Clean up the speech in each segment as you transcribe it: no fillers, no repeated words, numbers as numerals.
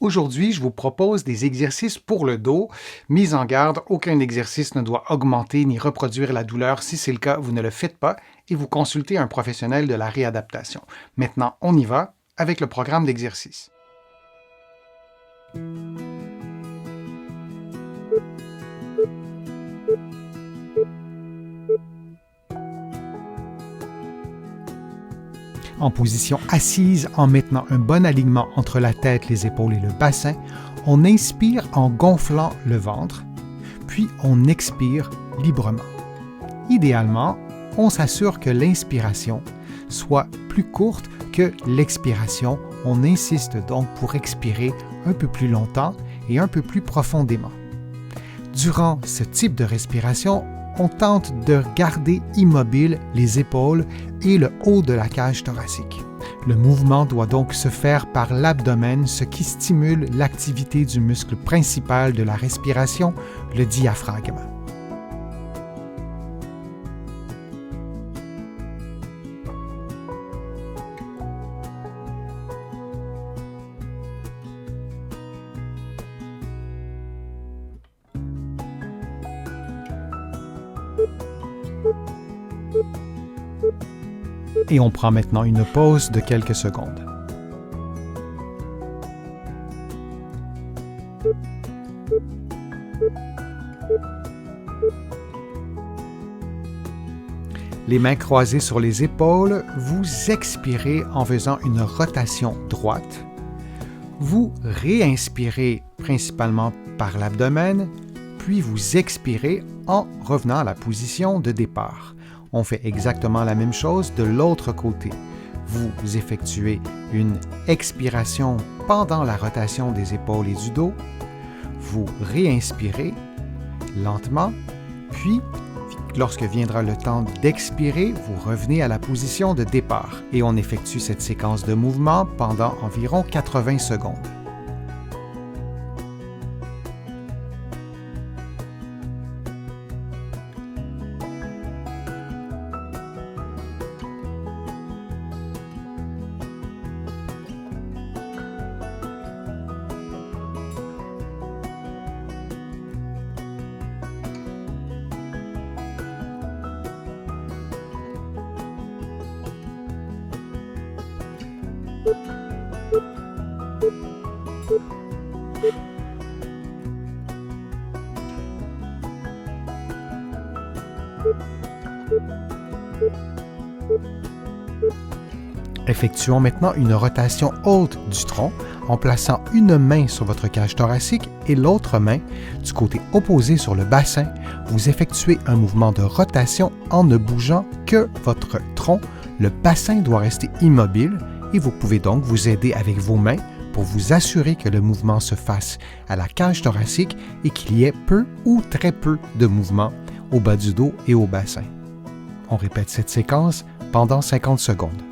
Aujourd'hui, je vous propose des exercices pour le dos. Mise en garde, aucun exercice ne doit augmenter ni reproduire la douleur. Si c'est le cas, vous ne le faites pas et vous consultez un professionnel de la réadaptation. Maintenant, on y va avec le programme d'exercice. En position assise, en maintenant un bon alignement entre la tête, les épaules et le bassin, on inspire en gonflant le ventre, puis on expire librement. Idéalement, on s'assure que l'inspiration soit plus courte que l'expiration. On insiste donc pour expirer un peu plus longtemps et un peu plus profondément. Durant ce type de respiration, on tente de garder immobiles les épaules et le haut de la cage thoracique. Le mouvement doit donc se faire par l'abdomen, ce qui stimule l'activité du muscle principal de la respiration, le diaphragme. Et on prend maintenant une pause de quelques secondes. Les mains croisées sur les épaules, vous expirez en faisant une rotation droite. Vous réinspirez principalement par l'abdomen, puis vous expirez en revenant à la position de départ. On fait exactement la même chose de l'autre côté. Vous effectuez une expiration pendant la rotation des épaules et du dos. Vous réinspirez lentement, puis lorsque viendra le temps d'expirer, vous revenez à la position de départ et on effectue cette séquence de mouvements pendant environ 80 secondes. Effectuons maintenant une rotation haute du tronc en plaçant une main sur votre cage thoracique et l'autre main du côté opposé sur le bassin. Vous effectuez un mouvement de rotation en ne bougeant que votre tronc. Le bassin doit rester immobile et vous pouvez donc vous aider avec vos mains pour vous assurer que le mouvement se fasse à la cage thoracique et qu'il y ait peu ou très peu de mouvement au bas du dos et au bassin. On répète cette séquence pendant 50 secondes.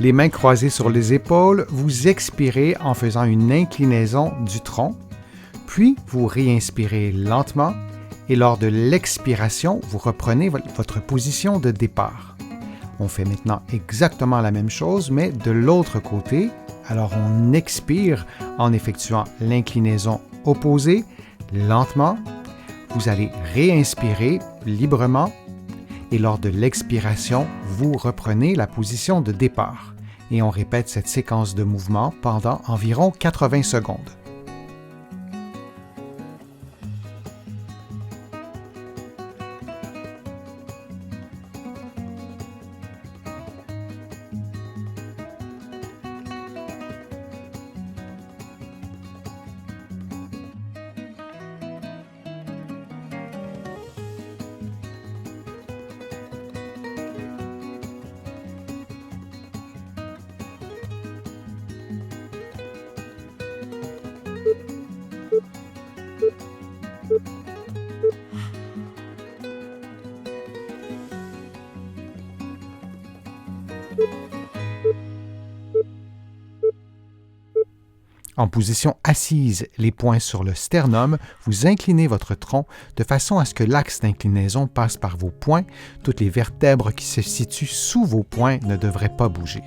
Les mains croisées sur les épaules, vous expirez en faisant une inclinaison du tronc, puis vous réinspirez lentement et lors de l'expiration, vous reprenez votre position de départ. On fait maintenant exactement la même chose, mais de l'autre côté. Alors on expire en effectuant l'inclinaison opposée, lentement. Vous allez réinspirer librement et lors de l'expiration, vous reprenez la position de départ. Et on répète cette séquence de mouvements pendant environ 80 secondes. En position assise, les poings sur le sternum, vous inclinez votre tronc de façon à ce que l'axe d'inclinaison passe par vos poings. Toutes les vertèbres qui se situent sous vos poings ne devraient pas bouger.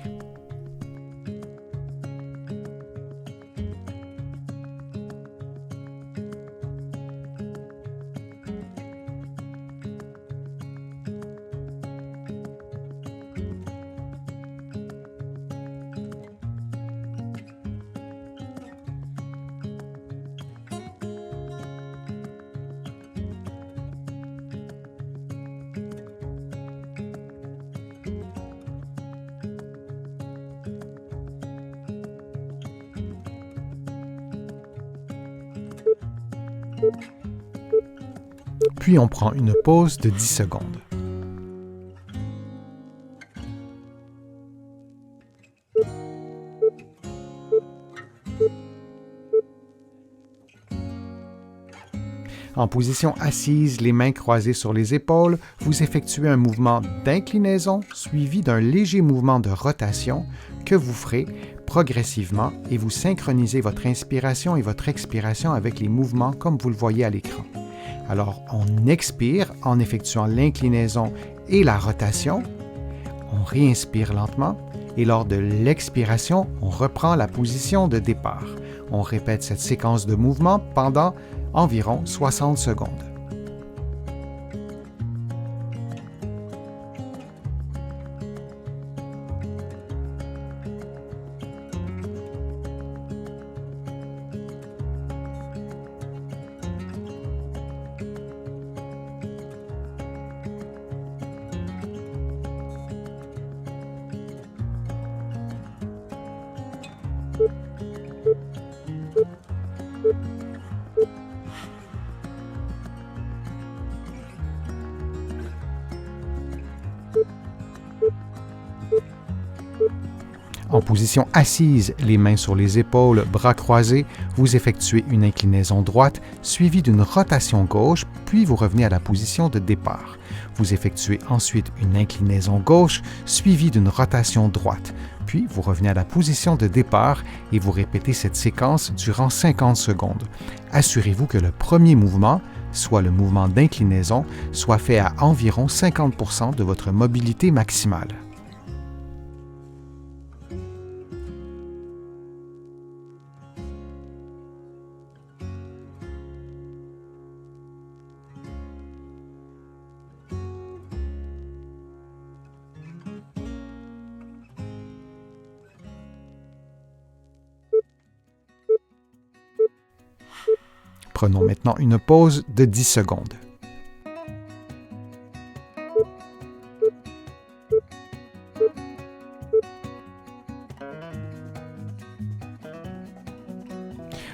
Puis on prend une pause de 10 secondes. En position assise, les mains croisées sur les épaules, vous effectuez un mouvement d'inclinaison suivi d'un léger mouvement de rotation que vous ferez progressivement et vous synchronisez votre inspiration et votre expiration avec les mouvements comme vous le voyez à l'écran. Alors, on expire en effectuant l'inclinaison et la rotation, on réinspire lentement et lors de l'expiration, on reprend la position de départ. On répète cette séquence de mouvements pendant environ 60 secondes. En position assise, les mains sur les épaules, bras croisés, vous effectuez une inclinaison droite suivie d'une rotation gauche, puis vous revenez à la position de départ. Vous effectuez ensuite une inclinaison gauche suivie d'une rotation droite, puis vous revenez à la position de départ et vous répétez cette séquence durant 50 secondes. Assurez-vous que le premier mouvement, soit le mouvement d'inclinaison, soit fait à environ 50% de votre mobilité maximale. Prenons maintenant une pause de 10 secondes.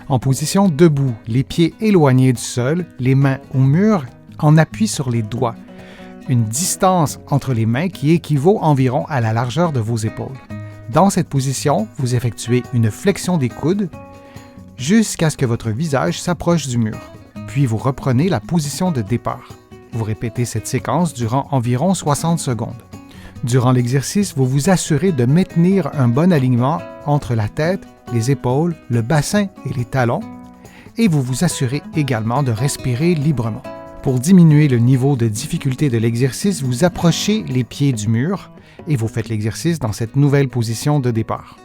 En position debout, les pieds éloignés du sol, les mains au mur, en appui sur les doigts. Une distance entre les mains qui équivaut environ à la largeur de vos épaules. Dans cette position, vous effectuez une flexion des coudes, jusqu'à ce que votre visage s'approche du mur. Puis vous reprenez la position de départ. Vous répétez cette séquence durant environ 60 secondes. Durant l'exercice, vous vous assurez de maintenir un bon alignement entre la tête, les épaules, le bassin et les talons, et vous vous assurez également de respirer librement. Pour diminuer le niveau de difficulté de l'exercice, vous approchez les pieds du mur et vous faites l'exercice dans cette nouvelle position de départ.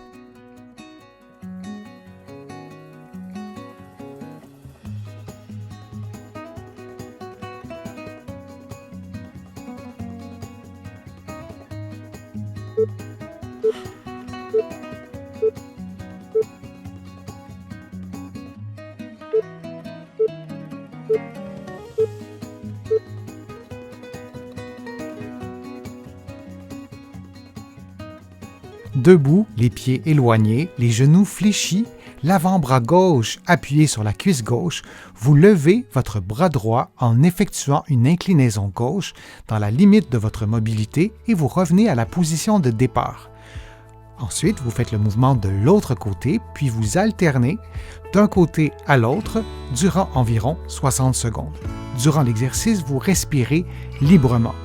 Debout, les pieds éloignés, les genoux fléchis, l'avant-bras gauche appuyé sur la cuisse gauche, vous levez votre bras droit en effectuant une inclinaison gauche dans la limite de votre mobilité et vous revenez à la position de départ. Ensuite, vous faites le mouvement de l'autre côté, puis vous alternez d'un côté à l'autre durant environ 60 secondes. Durant l'exercice, vous respirez librement.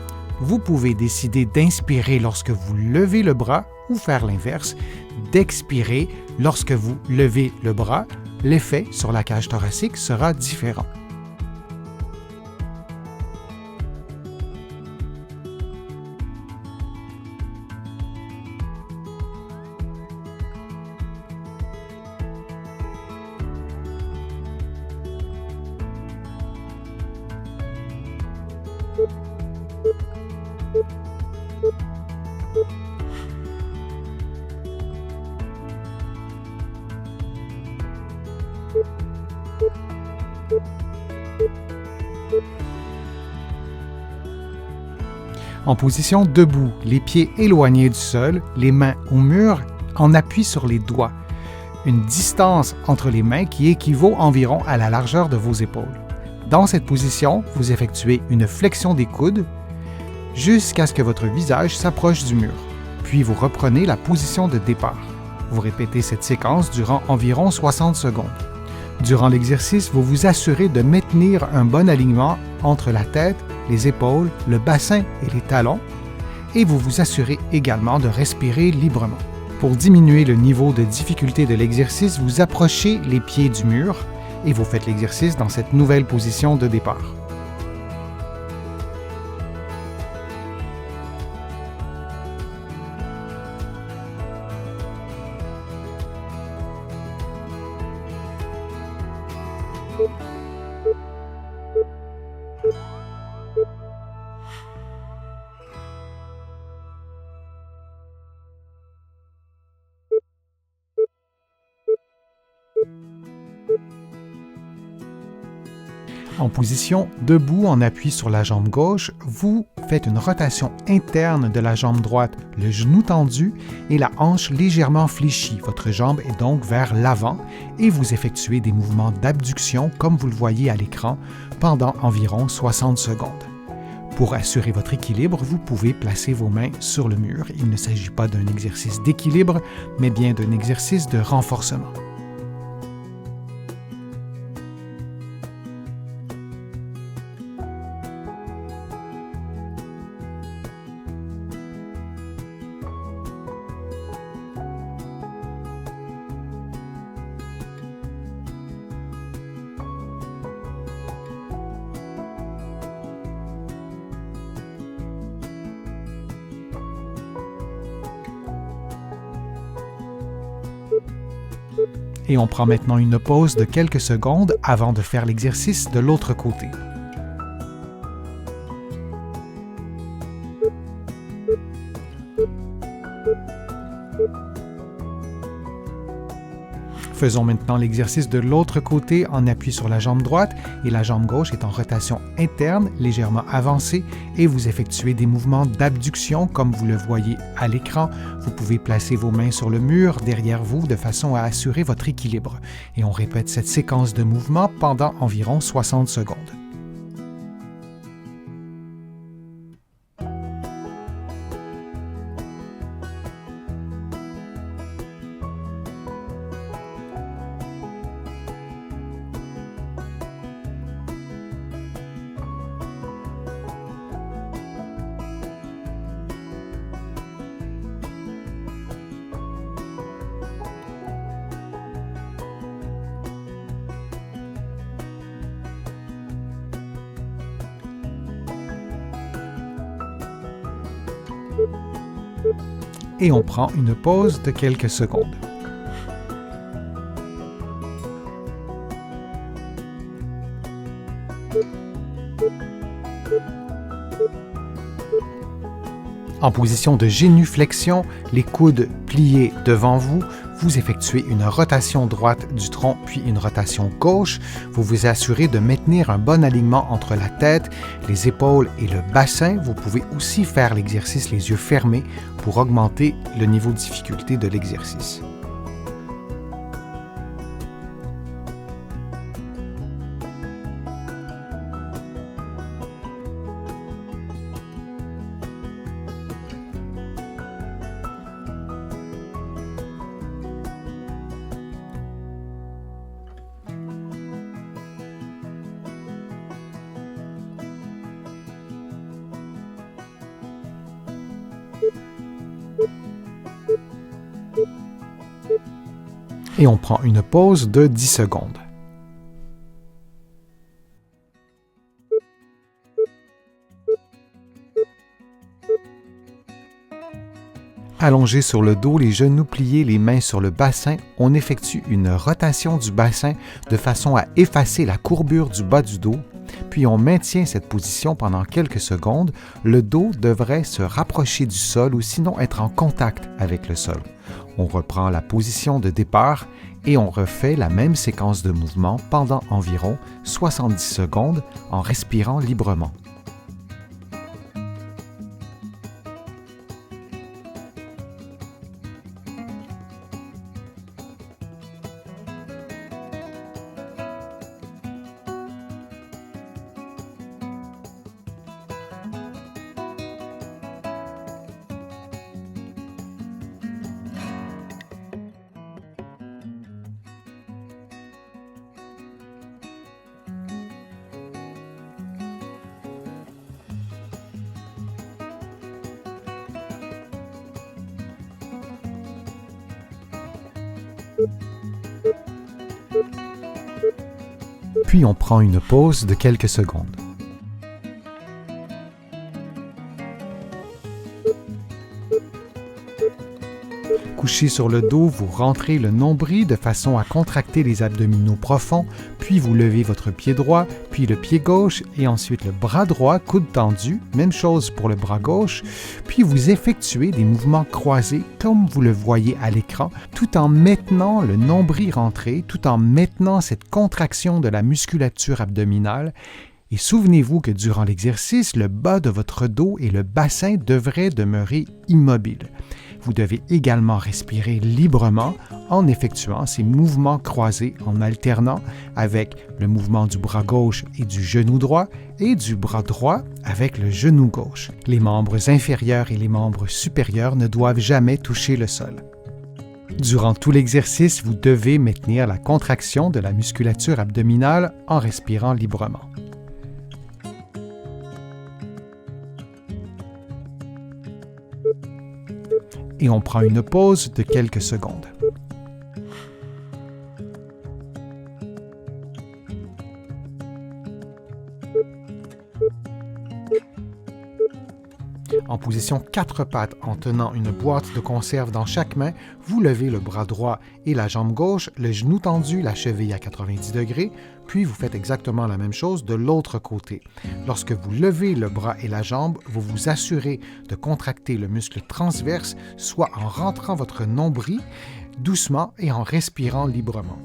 Vous pouvez décider d'inspirer lorsque vous levez le bras ou faire l'inverse, d'expirer lorsque vous levez le bras. L'effet sur la cage thoracique sera différent. En position debout, les pieds éloignés du sol, les mains au mur, en appui sur les doigts. Une distance entre les mains qui équivaut environ à la largeur de vos épaules. Dans cette position, vous effectuez une flexion des coudes jusqu'à ce que votre visage s'approche du mur. Puis vous reprenez la position de départ. Vous répétez cette séquence durant environ 60 secondes. Durant l'exercice, vous vous assurez de maintenir un bon alignement entre la tête, les épaules, le bassin et les talons, et vous vous assurez également de respirer librement. Pour diminuer le niveau de difficulté de l'exercice, vous approchez les pieds du mur et vous faites l'exercice dans cette nouvelle position de départ. En position debout en appui sur la jambe gauche, vous faites une rotation interne de la jambe droite, le genou tendu et la hanche légèrement fléchie. Votre jambe est donc vers l'avant et vous effectuez des mouvements d'abduction comme vous le voyez à l'écran pendant environ 60 secondes. Pour assurer votre équilibre, vous pouvez placer vos mains sur le mur. Il ne s'agit pas d'un exercice d'équilibre, mais bien d'un exercice de renforcement. Et on prend maintenant une pause de quelques secondes avant de faire l'exercice de l'autre côté. Faisons maintenant l'exercice de l'autre côté en appui sur la jambe droite et la jambe gauche est en rotation interne, légèrement avancée et vous effectuez des mouvements d'abduction comme vous le voyez à l'écran. Vous pouvez placer vos mains sur le mur derrière vous de façon à assurer votre équilibre. Et on répète cette séquence de mouvements pendant environ 60 secondes. Et on prend une pause de quelques secondes. En position de génuflexion, les coudes pliés devant vous, vous effectuez une rotation droite du tronc puis une rotation gauche. Vous vous assurez de maintenir un bon alignement entre la tête, les épaules et le bassin. Vous pouvez aussi faire l'exercice les yeux fermés pour augmenter le niveau de difficulté de l'exercice. Et on prend une pause de 10 secondes. Allongé sur le dos, les genoux pliés, les mains sur le bassin, on effectue une rotation du bassin de façon à effacer la courbure du bas du dos, puis on maintient cette position pendant quelques secondes. Le dos devrait se rapprocher du sol ou sinon être en contact avec le sol. On reprend la position de départ et on refait la même séquence de mouvements pendant environ 70 secondes en respirant librement. Puis on prend une pause de quelques secondes. Couché sur le dos, vous rentrez le nombril de façon à contracter les abdominaux profonds, puis vous levez votre pied droit, puis le pied gauche et ensuite le bras droit, coude tendu, même chose pour le bras gauche, puis vous effectuez des mouvements croisés comme vous le voyez à l'écran, tout en maintenant le nombril rentré, tout en maintenant cette contraction de la musculature abdominale. Et souvenez-vous que durant l'exercice, le bas de votre dos et le bassin devraient demeurer immobiles. Vous devez également respirer librement en effectuant ces mouvements croisés en alternant avec le mouvement du bras gauche et du genou droit et du bras droit avec le genou gauche. Les membres inférieurs et les membres supérieurs ne doivent jamais toucher le sol. Durant tout l'exercice, vous devez maintenir la contraction de la musculature abdominale en respirant librement. Et on prend une pause de quelques secondes. En position 4 pattes en tenant une boîte de conserve dans chaque main, vous levez le bras droit et la jambe gauche, le genou tendu, la cheville à 90 degrés, puis vous faites exactement la même chose de l'autre côté. Lorsque vous levez le bras et la jambe, vous vous assurez de contracter le muscle transverse, soit en rentrant votre nombril doucement et en respirant librement.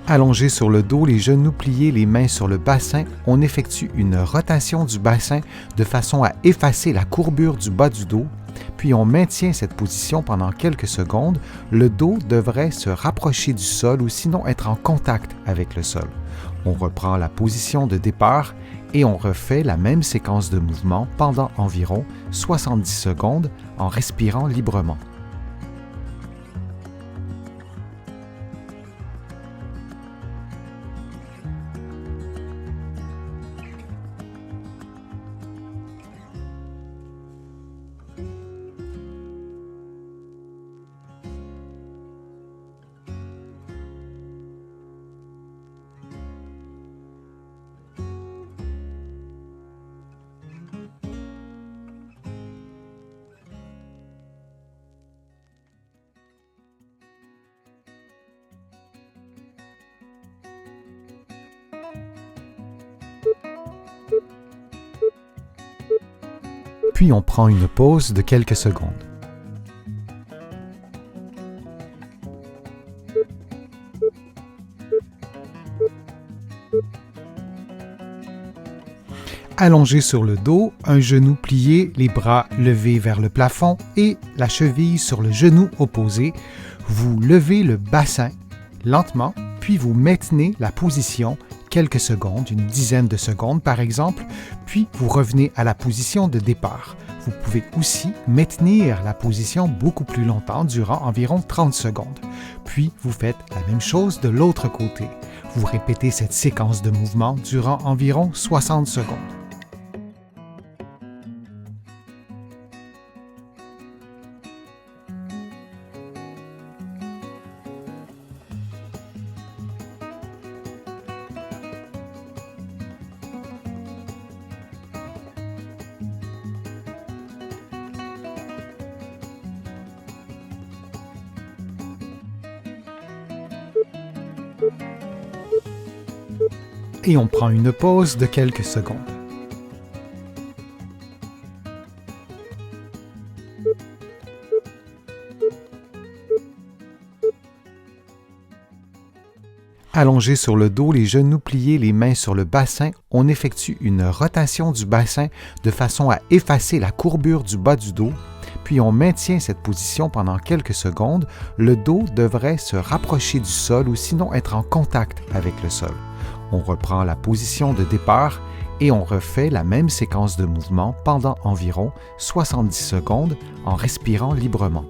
Allongé sur le dos, les genoux pliés, les mains sur le bassin, on effectue une rotation du bassin de façon à effacer la courbure du bas du dos, puis on maintient cette position pendant quelques secondes. Le dos devrait se rapprocher du sol ou sinon être en contact avec le sol. On reprend la position de départ et on refait la même séquence de mouvements pendant environ 70 secondes en respirant librement. Puis on prend une pause de quelques secondes. Allongé sur le dos, un genou plié, les bras levés vers le plafond et la cheville sur le genou opposé, vous levez le bassin lentement, puis vous maintenez la position quelques secondes, une dizaine de secondes par exemple, puis vous revenez à la position de départ. Vous pouvez aussi maintenir la position beaucoup plus longtemps, durant environ 30 secondes. Puis vous faites la même chose de l'autre côté. Vous répétez cette séquence de mouvements durant environ 60 secondes. Et on prend une pause de quelques secondes. Allongé sur le dos, les genoux pliés, les mains sur le bassin, on effectue une rotation du bassin de façon à effacer la courbure du bas du dos, puis on maintient cette position pendant quelques secondes. Le dos devrait se rapprocher du sol ou sinon être en contact avec le sol. On reprend la position de départ et on refait la même séquence de mouvements pendant environ 70 secondes en respirant librement.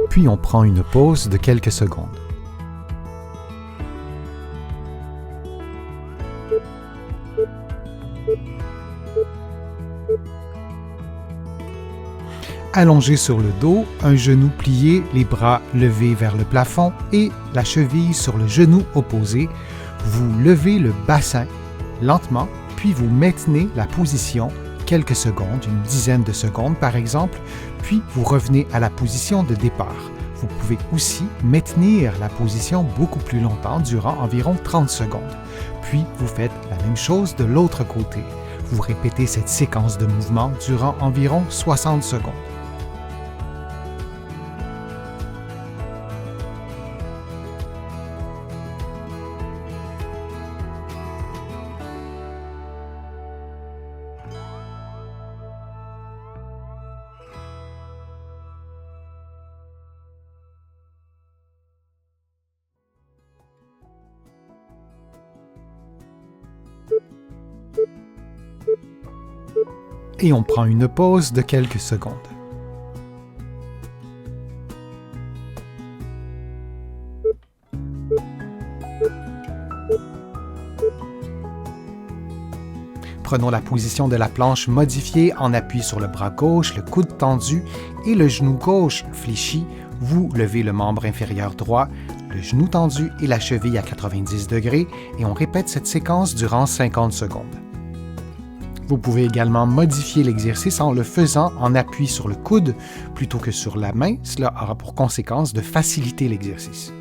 Puis on prend une pause de quelques secondes. Allongé sur le dos, un genou plié, les bras levés vers le plafond et la cheville sur le genou opposé, vous levez le bassin lentement, puis vous maintenez la position quelques secondes, une dizaine de secondes par exemple, puis vous revenez à la position de départ. Vous pouvez aussi maintenir la position beaucoup plus longtemps, durant environ 30 secondes. Puis vous faites la même chose de l'autre côté. Vous répétez cette séquence de mouvements durant environ 60 secondes. Et on prend une pause de quelques secondes. Prenons la position de la planche modifiée en appui sur le bras gauche, le coude tendu et le genou gauche fléchi. Vous levez le membre inférieur droit, le genou tendu et la cheville à 90 degrés et on répète cette séquence durant 50 secondes. Vous pouvez également modifier l'exercice en le faisant en appui sur le coude plutôt que sur la main. Cela aura pour conséquence de faciliter l'exercice.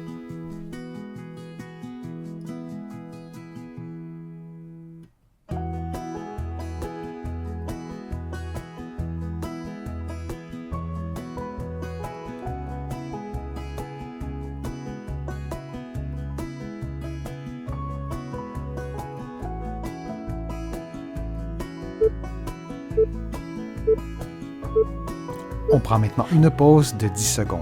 On prend maintenant une pause de 10 secondes.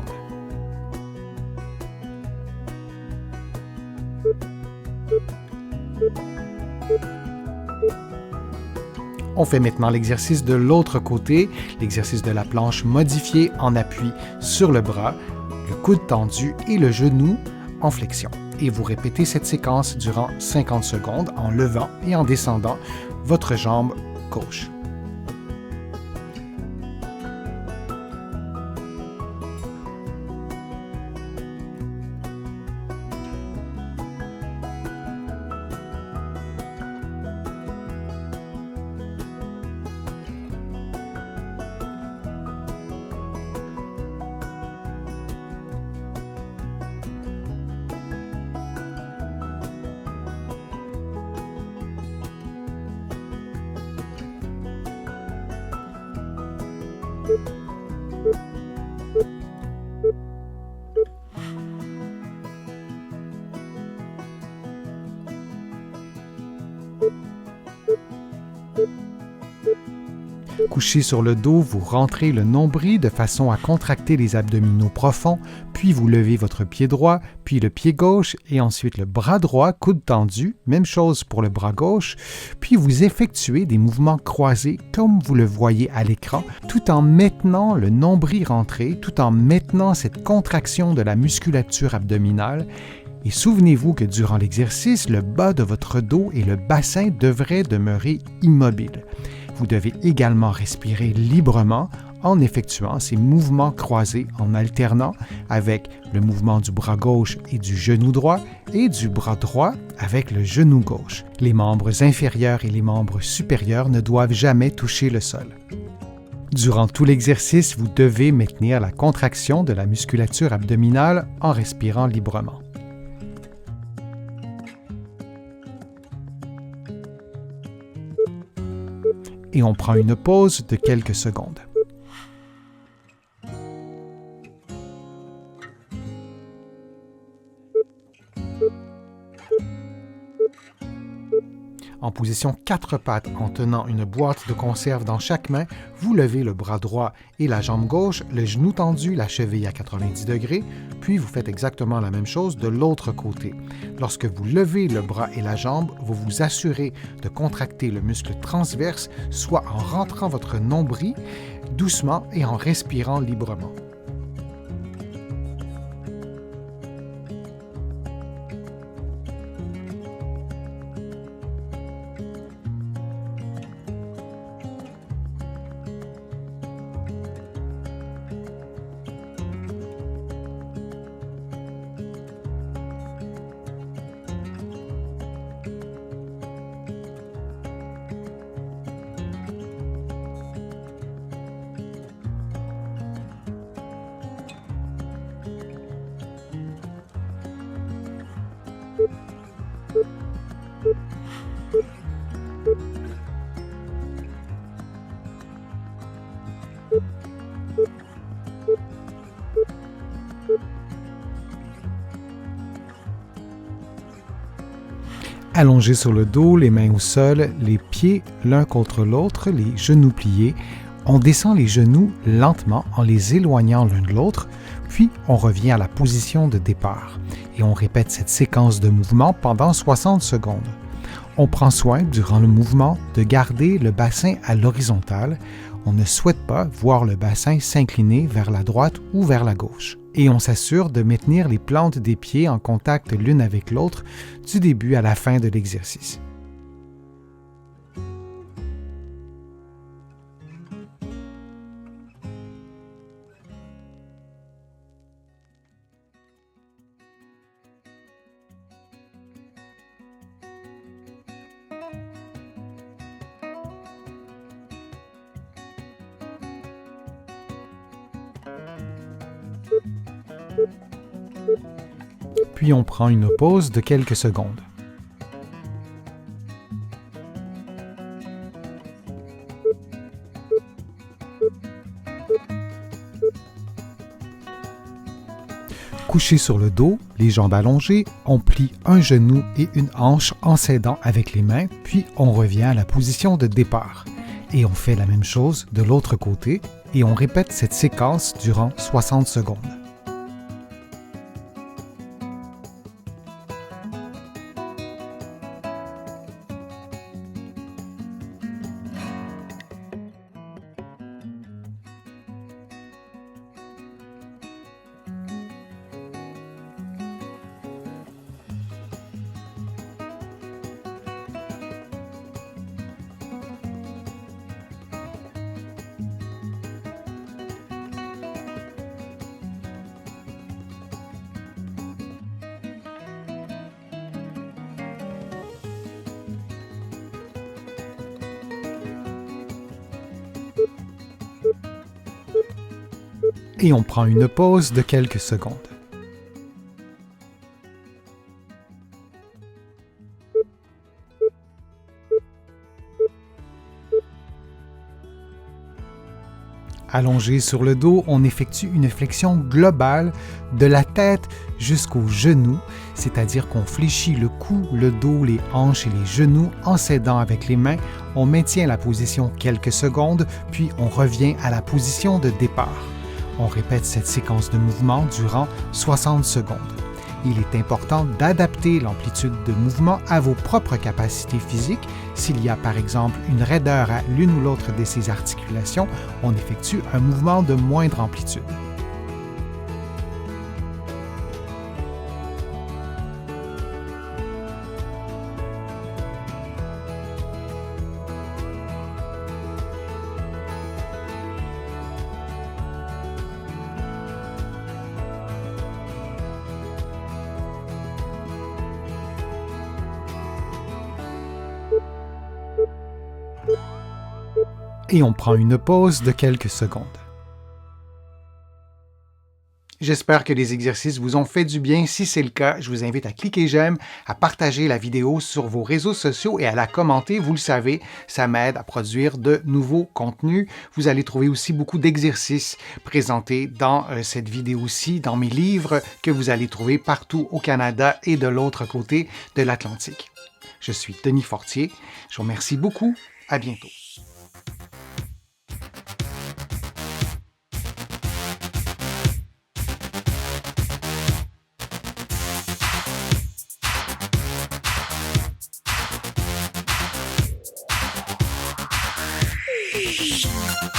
On fait maintenant l'exercice de l'autre côté, l'exercice de la planche modifiée en appui sur le bras. le coude tendu et le genou en flexion. Et vous répétez cette séquence durant 50 secondes en levant et en descendant votre jambe gauche. Couché sur le dos, vous rentrez le nombril de façon à contracter les abdominaux profonds, puis vous levez votre pied droit, puis le pied gauche et ensuite le bras droit, coude tendu, même chose pour le bras gauche, puis vous effectuez des mouvements croisés comme vous le voyez à l'écran, tout en maintenant le nombril rentré, tout en maintenant cette contraction de la musculature abdominale. Et souvenez-vous que durant l'exercice, le bas de votre dos et le bassin devraient demeurer immobiles. Vous devez également respirer librement en effectuant ces mouvements croisés en alternant avec le mouvement du bras gauche et du genou droit et du bras droit avec le genou gauche. Les membres inférieurs et les membres supérieurs ne doivent jamais toucher le sol. Durant tout l'exercice, vous devez maintenir la contraction de la musculature abdominale en respirant librement. Et on prend une pause de quelques secondes. En position 4 pattes, en tenant une boîte de conserve dans chaque main, vous levez le bras droit et la jambe gauche, le genou tendu, la cheville à 90 degrés, puis vous faites exactement la même chose de l'autre côté. Lorsque vous levez le bras et la jambe, vous vous assurez de contracter le muscle transverse, soit en rentrant votre nombril doucement et en respirant librement. Allongé sur le dos, les mains au sol, les pieds l'un contre l'autre, les genoux pliés, on descend les genoux lentement en les éloignant l'un de l'autre, puis on revient à la position de départ et on répète cette séquence de mouvements pendant 60 secondes. On prend soin, durant le mouvement, de garder le bassin à l'horizontale. On ne souhaite pas voir le bassin s'incliner vers la droite ou vers la gauche. Et on s'assure de maintenir les plantes des pieds en contact l'une avec l'autre du début à la fin de l'exercice. Puis on prend une pause de quelques secondes. Couché sur le dos, les jambes allongées, on plie un genou et une hanche en s'aidant avec les mains, puis on revient à la position de départ. Et on fait la même chose de l'autre côté et on répète cette séquence durant 60 secondes. Et on prend une pause de quelques secondes. Allongé sur le dos, on effectue une flexion globale de la tête jusqu'aux genoux, c'est-à-dire qu'on fléchit le cou, le dos, les hanches et les genoux en s'aidant avec les mains. On maintient la position quelques secondes, puis on revient à la position de départ. On répète cette séquence de mouvements durant 60 secondes. Il est important d'adapter l'amplitude de mouvement à vos propres capacités physiques. S'il y a par exemple une raideur à l'une ou l'autre de ces articulations, on effectue un mouvement de moindre amplitude. Et on prend une pause de quelques secondes. J'espère que les exercices vous ont fait du bien. Si c'est le cas, je vous invite à cliquer j'aime, à partager la vidéo sur vos réseaux sociaux et à la commenter. Vous le savez, ça m'aide à produire de nouveaux contenus. Vous allez trouver aussi beaucoup d'exercices présentés dans cette vidéo-ci, dans mes livres que vous allez trouver partout au Canada et de l'autre côté de l'Atlantique. Je suis Denis Fortier. Je vous remercie beaucoup. À bientôt. Shh.